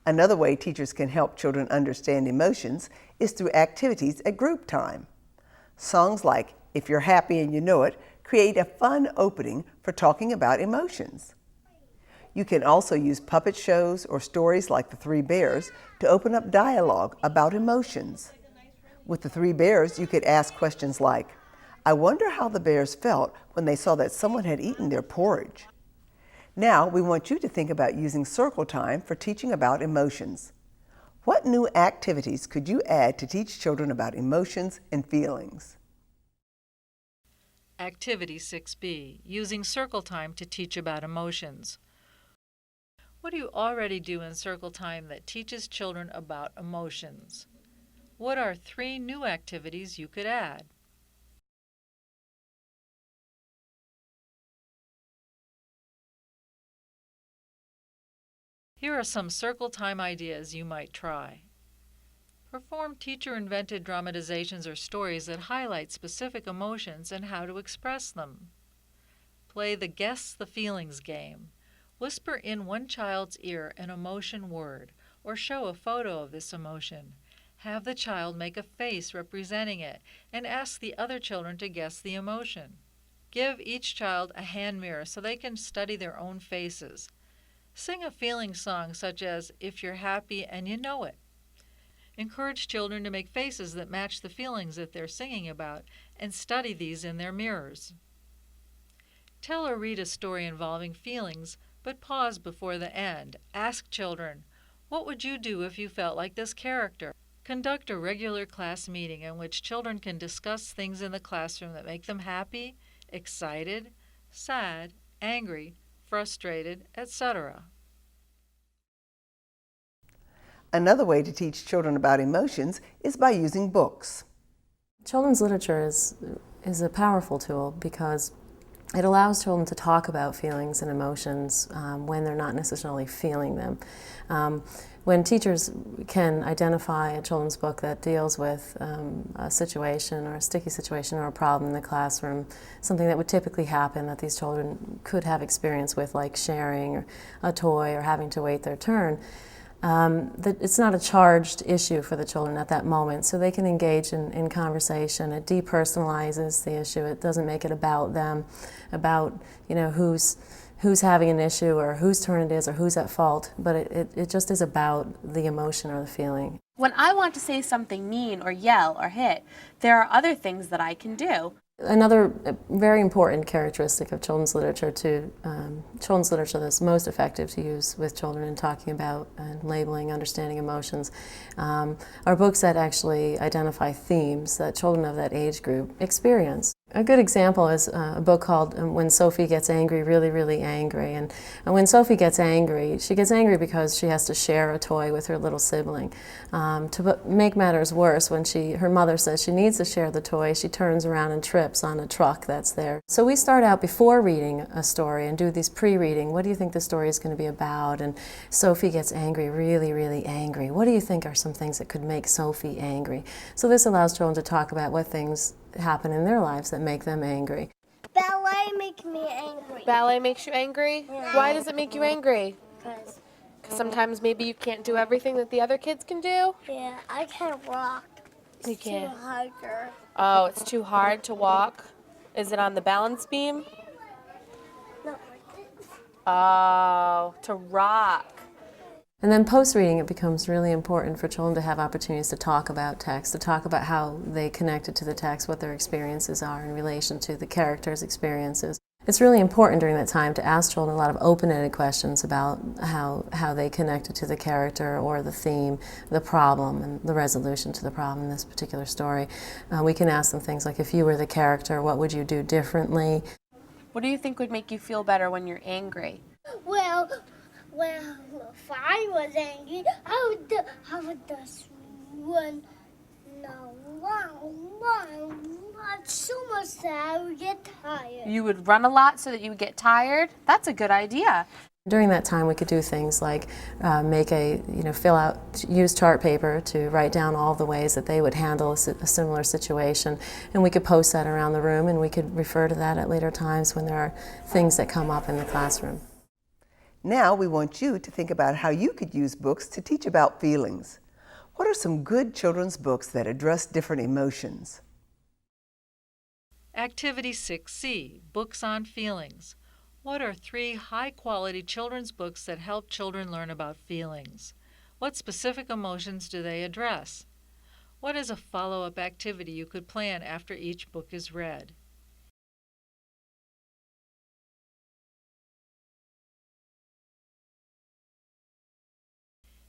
Another way teachers can help children understand emotions is through activities at group time. Songs like "If You're Happy and You Know It" create a fun opening for talking about emotions. You can also use puppet shows or stories like The Three Bears to open up dialogue about emotions. With The Three Bears, you could ask questions like, "I wonder how the bears felt when they saw that someone had eaten their porridge." Now, we want you to think about using circle time for teaching about emotions. What new activities could you add to teach children about emotions and feelings? Activity 6B, using circle time to teach about emotions. What do you already do in circle time that teaches children about emotions? What are 3 new activities you could add? Here are some circle time ideas you might try. Perform teacher-invented dramatizations or stories that highlight specific emotions and how to express them. Play the Guess the Feelings game. Whisper in one child's ear an emotion word, or show a photo of this emotion. Have the child make a face representing it, and ask the other children to guess the emotion. Give each child a hand mirror so they can study their own faces. Sing a feeling song such as "If You're Happy and You Know It." Encourage children to make faces that match the feelings that they're singing about, and study these in their mirrors. Tell or read a story involving feelings, but pause before the end. Ask children, "What would you do if you felt like this character?" Conduct a regular class meeting in which children can discuss things in the classroom that make them happy, excited, sad, angry, frustrated, etc. Another way to teach children about emotions is by using books. Children's literature is a powerful tool because it allows children to talk about feelings and emotions when they're not necessarily feeling them. When teachers can identify a children's book that deals with a situation or a sticky situation or a problem in the classroom, something that would typically happen that these children could have experience with, like sharing a toy or having to wait their turn, that it's not a charged issue for the children at that moment, so they can engage in conversation. It depersonalizes the issue. It doesn't make it about them, about who's having an issue or whose turn it is or who's at fault, but it just is about the emotion or the feeling. When I want to say something mean or yell or hit, there are other things that I can do. Another very important characteristic of children's literature that's most effective to use with children in talking about and labeling, understanding emotions, are books that actually identify themes that children of that age group experience. A good example is a book called When Sophie Gets Angry, Really, Really Angry. And when Sophie gets angry, she gets angry because she has to share a toy with her little sibling. To make matters worse, when her mother says she needs to share the toy, she turns around and trips on a truck that's there. So we start out before reading a story and do these pre-reading. What do you think the story is going to be about? And Sophie gets angry, really, really angry. What do you think are some things that could make Sophie angry? So this allows children to talk about what things happen in their lives that make them angry. Ballet makes me angry. Ballet makes you angry? Yeah. Why does it make you angry? Because Sometimes maybe you can't do everything that the other kids can do? yeah, I can't walk. You It's can't. too harder. Oh, it's too hard to walk? Is it on the balance beam? Not like this. Oh, to rock. And then post-reading, it becomes really important for children to have opportunities to talk about text, to talk about how they connected to the text, what their experiences are in relation to the characters' experiences. It's really important during that time to ask children a lot of open-ended questions about how they connected to the character or the theme, the problem, and the resolution to the problem in this particular story. We can ask them things like, if you were the character, what would you do differently? What do you think would make you feel better when you're angry? Well, if I was angry, I would just run so much that I would get tired. You would run a lot so that you would get tired? That's a good idea. During that time, we could do things like use chart paper to write down all the ways that they would handle a similar situation, and we could post that around the room, and we could refer to that at later times when there are things that come up in the classroom. Now we want you to think about how you could use books to teach about feelings. What are some good children's books that address different emotions? Activity 6C, Books on Feelings. What are 3 high-quality children's books that help children learn about feelings? What specific emotions do they address? What is a follow-up activity you could plan after each book is read?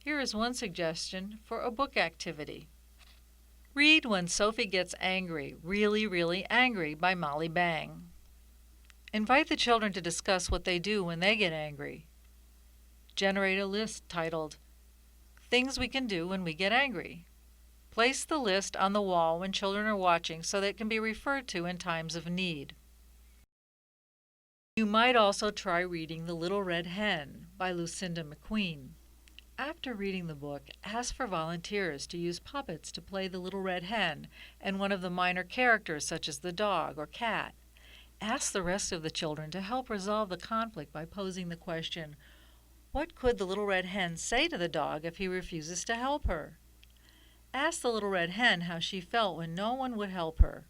Here is one suggestion for a book activity. Read When Sophie Gets Angry, Really, Really Angry by Molly Bang. Invite the children to discuss what they do when they get angry. Generate a list titled, Things We Can Do When We Get Angry. Place the list on the wall when children are watching so that it can be referred to in times of need. You might also try reading The Little Red Hen by Lucinda McQueen. After reading the book, ask for volunteers to use puppets to play the Little Red Hen and one of the minor characters such as the dog or cat. Ask the rest of the children to help resolve the conflict by posing the question, what could the Little Red Hen say to the dog if he refuses to help her? Ask the Little Red Hen how she felt when no one would help her.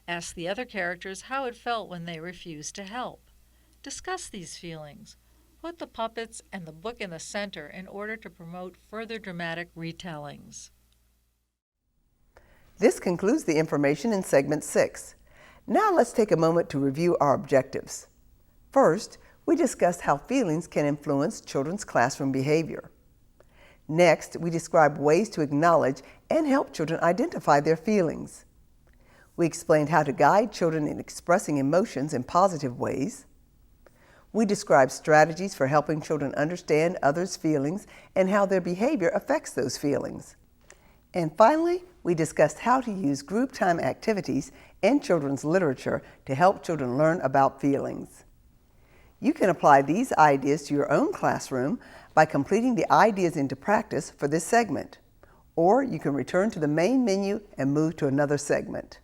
Ask the other characters how it felt when they refused to help. Discuss these feelings. Put the puppets and the book in the center in order to promote further dramatic retellings. This concludes the information in Segment 6. Now let's take a moment to review our objectives. First, we discussed how feelings can influence children's classroom behavior. Next, we described ways to acknowledge and help children identify their feelings. We explained how to guide children in expressing emotions in positive ways. We described strategies for helping children understand others' feelings and how their behavior affects those feelings. And finally, we discussed how to use group time activities and children's literature to help children learn about feelings. You can apply these ideas to your own classroom by completing the ideas into practice for this segment, or you can return to the main menu and move to another segment.